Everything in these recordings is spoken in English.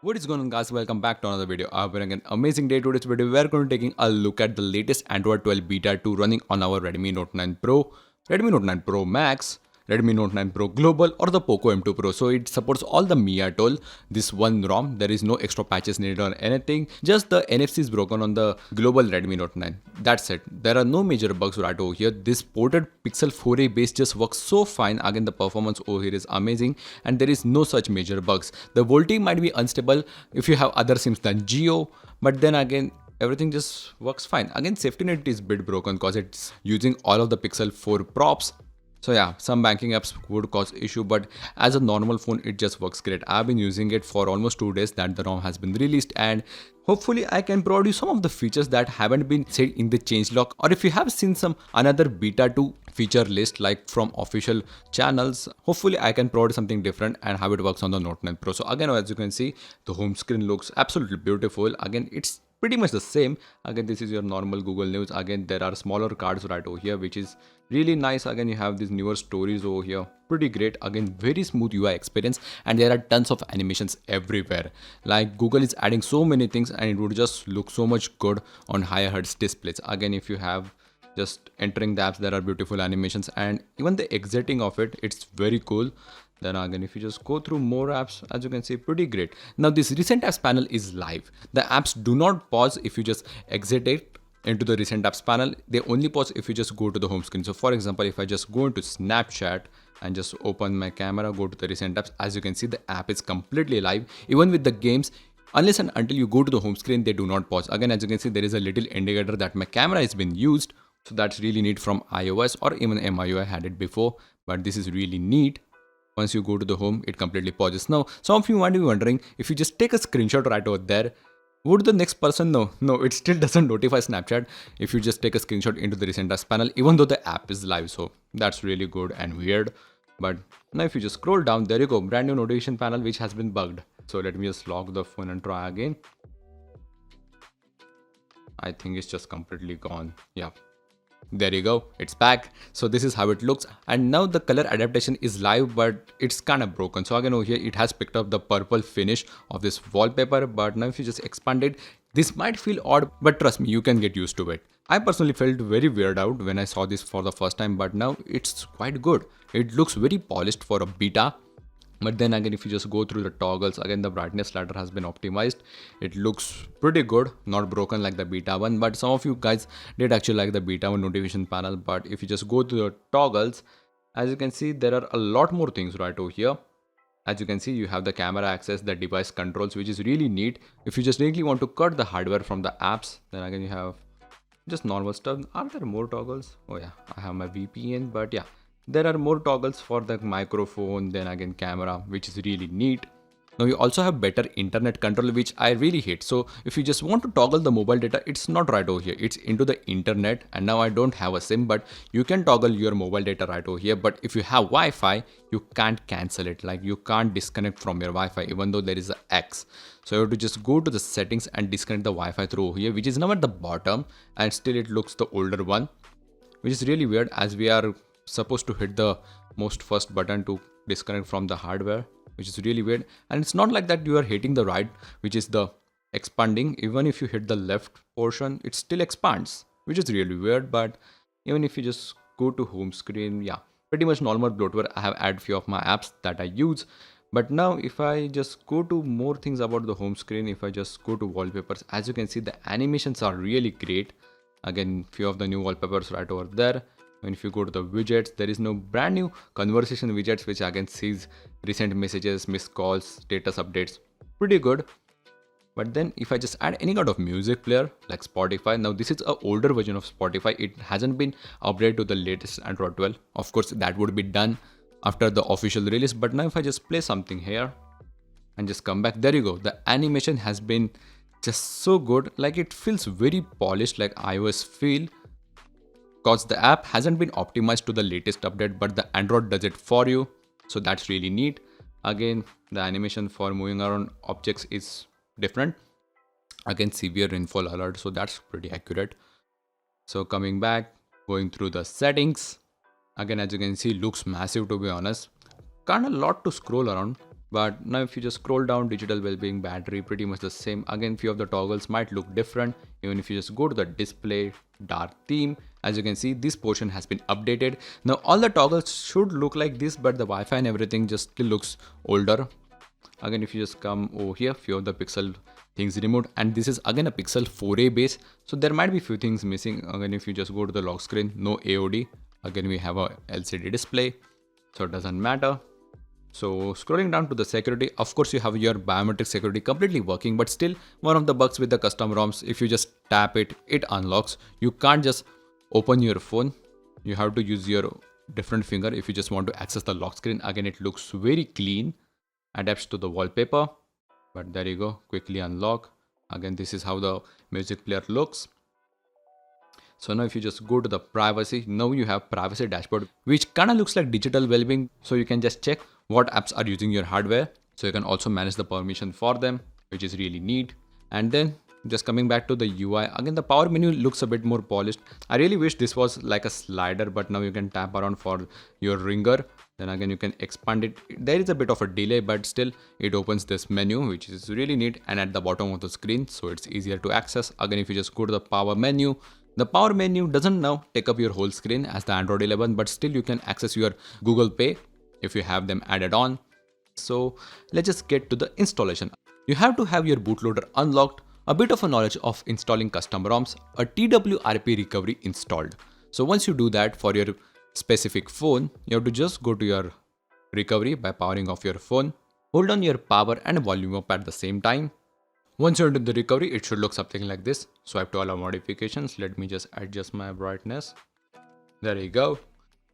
What is going on, guys? Welcome back to another video. I'm having an amazing day today's video. We're going to taking a look at the latest Android 12 Beta 2 running on our Redmi Note 9 Pro, Redmi Note 9 Pro Max, Redmi Note 9 Pro Global or the Poco M2 Pro. So it supports all the Mi tool. This one ROM. There is no extra patches needed or anything. Just the NFC is broken on the global Redmi Note 9. That's it. There are no major bugs right over here. This ported Pixel 4a base just works so fine. Again, the performance over here is amazing and there is no such major bugs. The VoLTE might be unstable if you have other SIMs than Jio, but then again, everything just works fine. Again, safety net is a bit broken because it's using all of the Pixel 4 props. So yeah, some banking apps would cause issue, but as a normal phone, it just works great. I've been using it for almost 2 days that the ROM has been released, and hopefully I can provide you some of the features that haven't been said in the changelog, or if you have seen some another beta 2 feature list like from official channels, hopefully I can provide something different and how it works on the Note 9 Pro. So again, as you can see, the home screen looks absolutely beautiful. Again, it's pretty much the same. Again, this is your normal Google News. Again, there are smaller cards right over here, which is really nice. Again, you have these newer stories over here, pretty great. Again, very smooth UI experience, and there are tons of animations everywhere. Like Google is adding so many things and it would just look so much good on higher hertz displays. Again, if you have just entering the apps, there are beautiful animations, and even the exiting of it, it's very cool. Then again, if you just go through more apps, as you can see, pretty great. Now this recent apps panel is live. The apps do not pause if you just exit it into the recent apps panel. They only pause if you just go to the home screen. So for example, if I just go into Snapchat and just open my camera, go to the recent apps, as you can see, the app is completely live. Even with the games, unless and until you go to the home screen, they do not pause. Again, as you can see, there is a little indicator that my camera has been used. So that's really neat from iOS, or even MIUI had it before, but this is really neat. Once you go to the home, it completely pauses. Now, some of you might be wondering, if you just take a screenshot right over there, would the next person know? No, it still doesn't notify Snapchat if you just take a screenshot into the recent apps panel, even though the app is live. So that's really good and weird. But now if you just scroll down, there you go, brand new notification panel which has been bugged. So let me just lock the phone and try again. I think it's just completely gone. Yeah. There you go, it's back. So this is how it looks, and now the color adaptation is live, but it's kind of broken. So again over here, it has picked up the purple finish of this wallpaper, but now if you just expand it, this might feel odd, but trust me, you can get used to it. I personally felt very weird out when I saw this for the first time, but now it's quite good. It looks very polished for a beta. But then again, if you just go through the toggles, again the brightness slider has been optimized. It looks pretty good, not broken like the beta one, but some of you guys did actually like the beta one notification panel. But if you just go to the toggles, as you can see, there are a lot more things right over here. As you can see, you have the camera access, the device controls, which is really neat. If you just really want to cut the hardware from the apps, then again you have just normal stuff. Are there more toggles? Oh yeah, I have my VPN, but yeah, there are more toggles for the microphone, then again camera, which is really neat. Now you also have better internet control, which I really hate. So if you just want to toggle the mobile data, it's not right over here, it's into the internet. And now I don't have a SIM, but you can toggle your mobile data right over here. But if you have Wi-Fi, you can't cancel it. Like you can't disconnect from your Wi-Fi, even though there is a X. So you have to just go to the settings and disconnect the Wi-Fi through here, which is now at the bottom, and still it looks the older one, which is really weird, as we are supposed to hit the most first button to disconnect from the hardware, which is really weird. And it's not like that you are hitting the right, which is the expanding. Even if you hit the left portion, it still expands, which is really weird. But even if you just go to home screen, yeah, pretty much normal bloatware. I have added few of my apps that I use. But now if I just go to more things about the home screen, if I just go to wallpapers, as you can see, the animations are really great. Again, few of the new wallpapers right over there. And if you go to the widgets, there is no brand new conversation widgets, which again sees recent messages, missed calls, status updates, pretty good. But then if I just add any kind of music player like Spotify, now this is an older version of Spotify. It hasn't been updated to the latest Android 12. Of course, that would be done after the official release. But now if I just play something here and just come back, there you go. The animation has been just so good. Like it feels very polished, like iOS feel. Because the app hasn't been optimized to the latest update, but the Android does it for you. So that's really neat. Again, the animation for moving around objects is different. Again, severe rainfall alert, so that's pretty accurate. So coming back, going through the settings, again as you can see, looks massive, to be honest. Kind of lot to scroll around. But now if you just scroll down, digital well-being, battery, pretty much the same. Again, few of the toggles might look different. Even if you just go to the display, dark theme, as you can see, this portion has been updated. Now all the toggles should look like this, but the Wi-Fi and everything just still looks older. Again, if you just come over here, few of the pixel things removed, and this is again a Pixel 4a base, so there might be few things missing. Again, if you just go to the lock screen, no AOD. Again, we have a LCD display, so it doesn't matter. So scrolling down to the security, of course you have your biometric security completely working, but still one of the bugs with the custom ROMs, if you just tap it, it unlocks. You can't just open your phone. You have to use your different finger if you just want to access the lock screen. Again, it looks very clean, adapts to the wallpaper, but there you go, quickly unlock. Again, this is how the music player looks. So now if you just go to the privacy, now you have privacy dashboard, which kind of looks like digital well-being. So you can just check what apps are using your hardware. So you can also manage the permission for them, which is really neat. And then just coming back to the UI, again, the power menu looks a bit more polished. I really wish this was like a slider, but now you can tap around for your ringer. Then again, you can expand it. There is a bit of a delay, but still it opens this menu, which is really neat, and at the bottom of the screen, so it's easier to access. Again, if you just go to the power menu, the power menu doesn't now take up your whole screen as the Android 11, but still you can access your Google Pay if you have them added on. So let's just get to the installation. You have to have your bootloader unlocked, a bit of a knowledge of installing custom ROMs, a TWRP recovery installed. So once you do that for your specific phone, you have to just go to your recovery by powering off your phone. Hold on your power and volume up at the same time. Once you're into the recovery, it should look something like this. Swipe to allow modifications. Let me just adjust my brightness. There you go.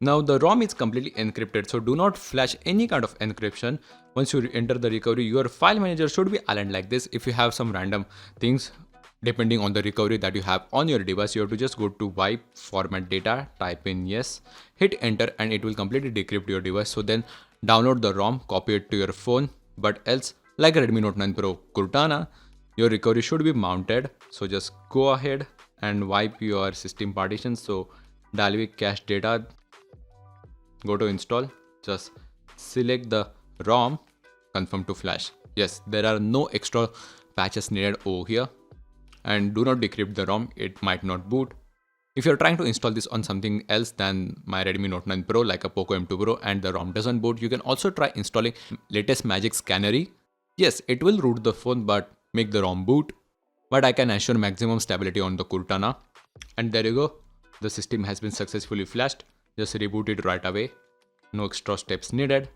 Now the ROM is completely encrypted, so do not flash any kind of encryption. Once you enter the recovery, your file manager should be aligned like this. If you have some random things, depending on the recovery that you have on your device, you have to just go to wipe, format data, type in yes, hit enter, and it will completely decrypt your device. So then download the ROM, copy it to your phone, but else like a Redmi Note 9 Pro Cortana, your recovery should be mounted. So just go ahead and wipe your system partitions. So Dalvik cache data, go to install, just select the ROM, confirm to flash. Yes, there are no extra patches needed over here, and do not decrypt the ROM, it might not boot. If you're trying to install this on something else than my Redmi Note 9 Pro like a Poco M2 Pro and the ROM doesn't boot, you can also try installing latest Magic Scannery. Yes, it will root the phone but make the ROM boot, but I can assure maximum stability on the Cortana. And there you go, the system has been successfully flashed. Just reboot it right away, no extra steps needed.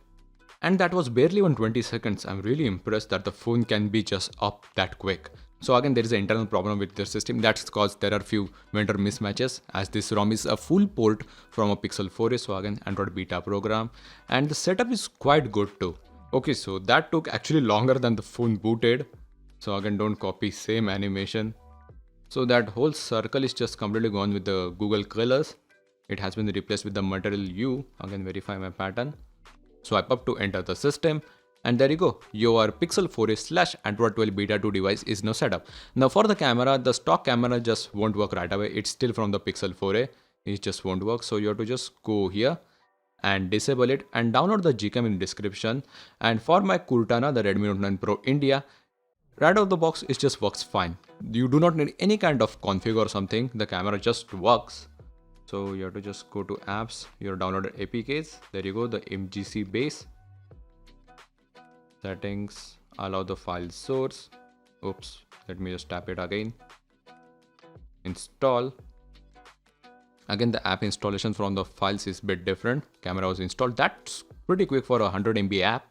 And that was barely 120 seconds. I'm really impressed that the phone can be just up that quick. So again, there is an internal problem with the system. That's because there are few vendor mismatches, as this ROM is a full port from a Pixel 4a, so again Android beta program, and the setup is quite good too. Okay, so that took actually longer than the phone booted. So again, don't copy same animation. So that whole circle is just completely gone with the Google colors. It has been replaced with the Material U. Again, verify my pattern. Swipe up to enter the system. And there you go. Your Pixel 4a / Android 12 Beta 2 device is now set up. Now for the camera, the stock camera just won't work right away. It's still from the Pixel 4a. It just won't work. So you have to just go here and disable it and download the Gcam in description. And for my Cortana, the Redmi Note 9 Pro India, right out of the box, it just works fine. You do not need any kind of config or something. The camera just works. So you have to just go to apps, your downloaded APKs. There you go, the MGC base. Settings, allow the file source. Oops, let me just tap it again. Install. Again, the app installation from the files is a bit different. Camera was installed. That's pretty quick for a 100 MB app.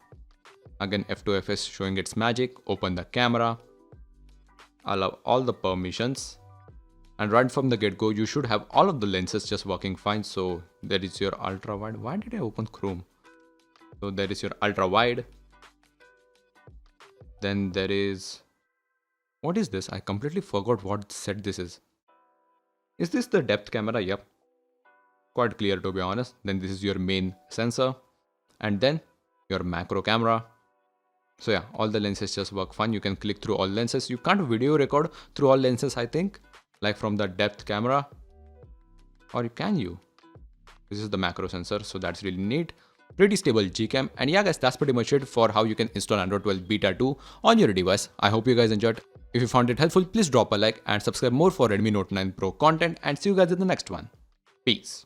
Again, F2FS showing its magic. Open the camera. Allow all the permissions. And right from the get-go, you should have all of the lenses just working fine. So there is your ultra wide. Why did I open Chrome? So there is your ultra wide. Then there is, what is this? I completely forgot what set this is. Is this the depth camera? Yep. Quite clear to be honest. Then this is your main sensor. And then your macro camera. So yeah, all the lenses just work fine. You can click through all lenses. You can't video record through all lenses, I think. Like from the depth camera. Or can you? This is the macro sensor, so that's really neat. pretty stable Gcam. And yeah guys, that's pretty much it for how you can install Android 12 Beta 2 on your device. I hope you guys enjoyed. If you found it helpful, please drop a like and subscribe more for Redmi Note 9 Pro content, and see you guys in the next one. Peace.